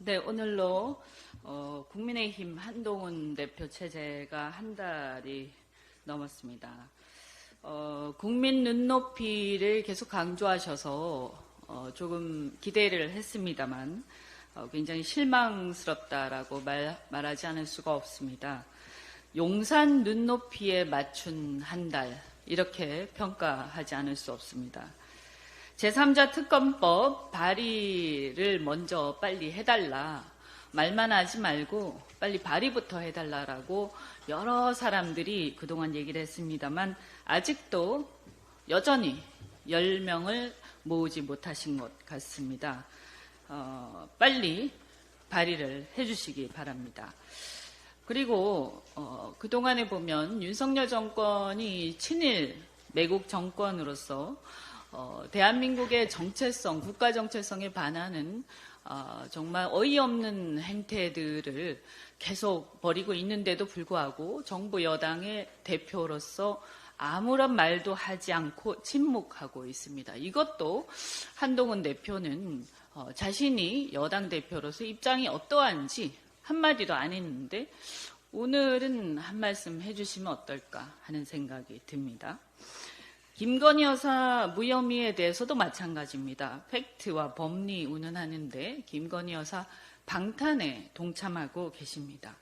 네, 오늘로 국민의힘 한동훈 대표 체제가 한 달이 넘었습니다. 국민 눈높이를 계속 강조하셔서 조금 기대를 했습니다만 굉장히 실망스럽다라고 말하지 않을 수가 없습니다. 용산 눈높이에 맞춘 한 달, 이렇게 평가하지 않을 수 없습니다. 제3자 특검법 발의를 먼저 빨리 해달라, 말만 하지 말고 빨리 발의부터 해달라라고 여러 사람들이 그동안 얘기를 했습니다만 아직도 여전히 10명을 모으지 못하신 것 같습니다. 빨리 발의를 해주시기 바랍니다. 그리고 그동안에 보면 윤석열 정권이 친일 매국 정권으로서 대한민국의 정체성, 국가 정체성에 반하는 정말 어이없는 행태들을 계속 벌이고 있는데도 불구하고 정부 여당의 대표로서 아무런 말도 하지 않고 침묵하고 있습니다. 이것도 한동훈 대표는 자신이 여당 대표로서 입장이 어떠한지 한마디도 안 했는데 오늘은 한 말씀 해주시면 어떨까 하는 생각이 듭니다. 김건희 여사 무혐의에 대해서도 마찬가지입니다. 팩트와 법리 운운하는데 김건희 여사 방탄에 동참하고 계십니다.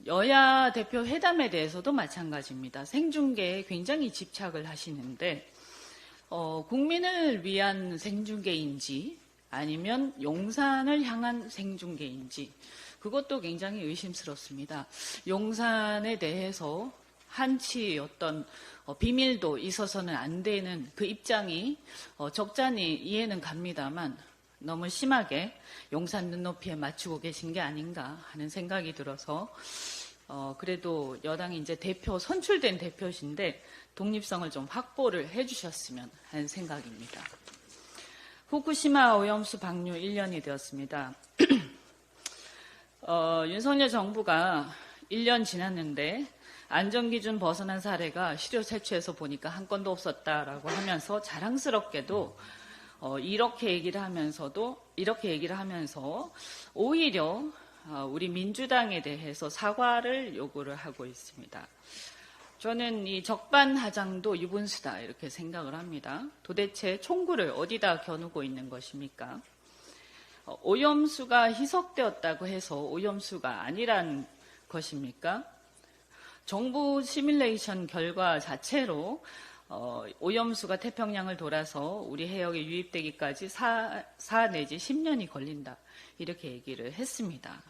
여야 대표 회담에 대해서도 마찬가지입니다. 생중계에 굉장히 집착을 하시는데 국민을 위한 생중계인지 아니면 용산을 향한 생중계인지 그것도 굉장히 의심스럽습니다. 용산에 대해서 한치 어떤 비밀도 있어서는 안 되는 그 입장이 적잖이 이해는 갑니다만 너무 심하게 용산 눈높이에 맞추고 계신 게 아닌가 하는 생각이 들어서 그래도 여당이 이제 대표 선출된 대표신데 독립성을 좀 확보를 해주셨으면 하는 생각입니다. 후쿠시마 오염수 방류 1년이 되었습니다. 윤석열 정부가 1년 지났는데 안전기준 벗어난 사례가 실효 채취에서 보니까 한 건도 없었다라고 하면서 자랑스럽게도 이렇게 얘기를 하면서 오히려 우리 민주당에 대해서 사과를 요구를 하고 있습니다. 저는 이 적반하장도 유분수다 이렇게 생각을 합니다. 도대체 총구를 어디다 겨누고 있는 것입니까? 오염수가 희석되었다고 해서 오염수가 아니란 것입니까? 정부 시뮬레이션 결과 자체로 오염수가 태평양을 돌아서 우리 해역에 유입되기까지 4 내지 10년이 걸린다 이렇게 얘기를 했습니다.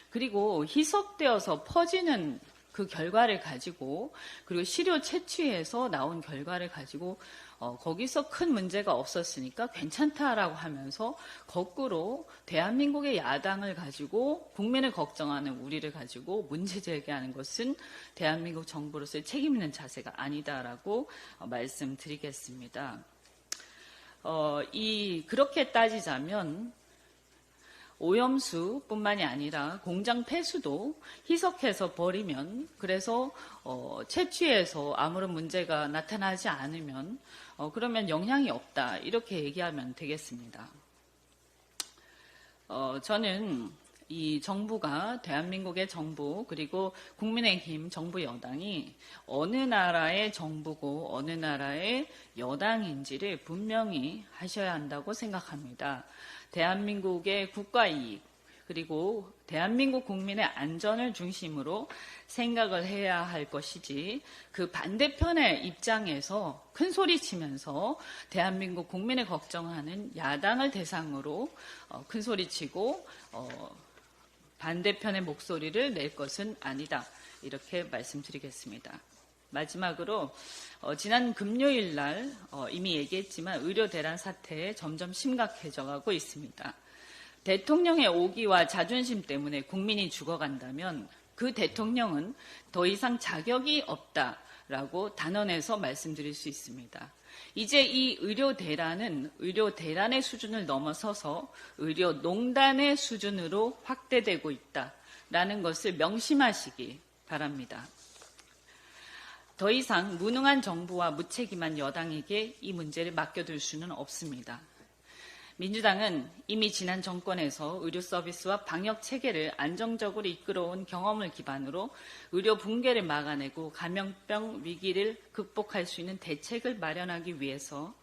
그리고 희석되어서 퍼지는 그 결과를 가지고 그리고 시료 채취해서 나온 결과를 가지고 거기서 큰 문제가 없었으니까 괜찮다라고 하면서 거꾸로 대한민국의 야당을 가지고 국민을 걱정하는 우리를 가지고 문제 제기하는 것은 대한민국 정부로서의 책임 있는 자세가 아니다라고 말씀드리겠습니다. 그렇게 따지자면 오염수뿐만이 아니라 공장 폐수도 희석해서 버리면 그래서 채취해서 아무런 문제가 나타나지 않으면 그러면 영향이 없다 이렇게 얘기하면 되겠습니다. 저는 이 정부가 대한민국의 정부 그리고 국민의힘 정부 여당이 어느 나라의 정부고 어느 나라의 여당인지를 분명히 하셔야 한다고 생각합니다. 대한민국의 국가이익 그리고 대한민국 국민의 안전을 중심으로 생각을 해야 할 것이지 그 반대편의 입장에서 큰 소리 치면서 대한민국 국민을 걱정하는 야당을 대상으로 큰 소리 치고 반대편의 목소리를 낼 것은 아니다 이렇게 말씀드리겠습니다. 마지막으로 지난 금요일 날 이미 얘기했지만 의료 대란 사태에 점점 심각해져가고 있습니다. 대통령의 오기와 자존심 때문에 국민이 죽어간다면 그 대통령은 더 이상 자격이 없다라고 단언해서 말씀드릴 수 있습니다. 이제 이 의료 대란은 의료 대란의 수준을 넘어서서 의료 농단의 수준으로 확대되고 있다라는 것을 명심하시기 바랍니다. 더 이상 무능한 정부와 무책임한 여당에게 이 문제를 맡겨둘 수는 없습니다. 민주당은 이미 지난 정권에서 의료 서비스와 방역 체계를 안정적으로 이끌어온 경험을 기반으로 의료 붕괴를 막아내고 감염병 위기를 극복할 수 있는 대책을 마련하기 위해서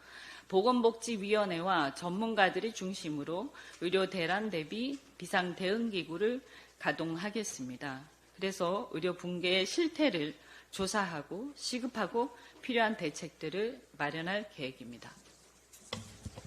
보건복지위원회와 전문가들이 중심으로 의료 대란 대비 비상 대응 기구를 가동하겠습니다. 그래서 의료 붕괴의 실태를 조사하고 시급하고 필요한 대책들을 마련할 계획입니다.